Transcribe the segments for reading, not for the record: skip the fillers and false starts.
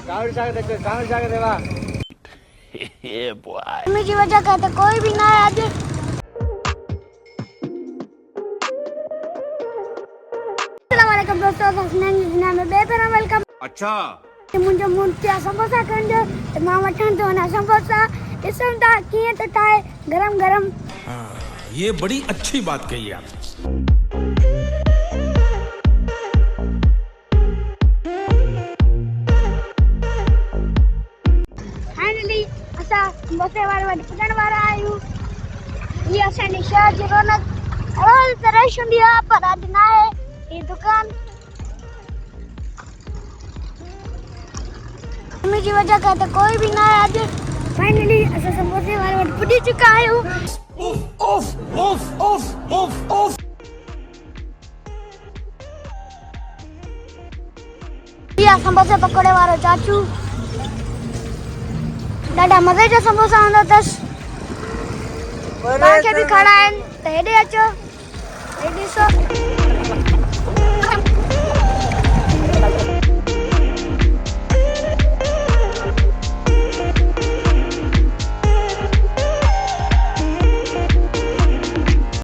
कावड़ी सागर देवा ये बॉय मुझे वजह कहते कोई भी ना है आज। अस्सलाम वालेकुम दोस्तों, दुनिया में बेहतर वेलकम। अच्छा मुझे मुंडिया समोसा कंजो तो मां वठण तो ना समोसा ॾिसूं था कीअं त ठाहे गरम गरम। ये बड़ी अच्छी बात कही आप। फाइनली असां समोसे वारे वटि पुॼण वारा आहियूं। ये असांजी शहर जी रौनक हर तरह हूंदी आहे पर अॼु न आहे ये दुकान। मम्मी जी वजह कहते कोई भी ना है आज। फाइनली असां समोसे वारे वटि पुॼी चुका आहियूं। उफ उफ उफ उफ उफ उफ। ये समोसे पकोड़े वारो चाचू ॾाढा मज़े जा समोसा हूंदा अथसि। तव्हांखे बि खड़ा आहिनि त हेॾे अचो, हेॾे ॾिसो।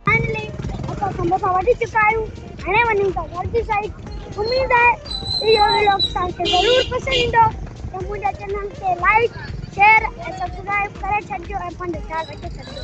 फाइनली असां समोसा वठी चुका आहियूं। हाणे वञूं था घर जी साइड। उम्मीद आहे इहो व्लॉग तव्हांखे ज़रूरु पसंदि ईंदो त मुंहिंजे चैनल खे लाइक शेयर ऐं सब्सक्राइब करे छॾिजो ऐं पंहिंजो ख्यालु रखे छॾिजो।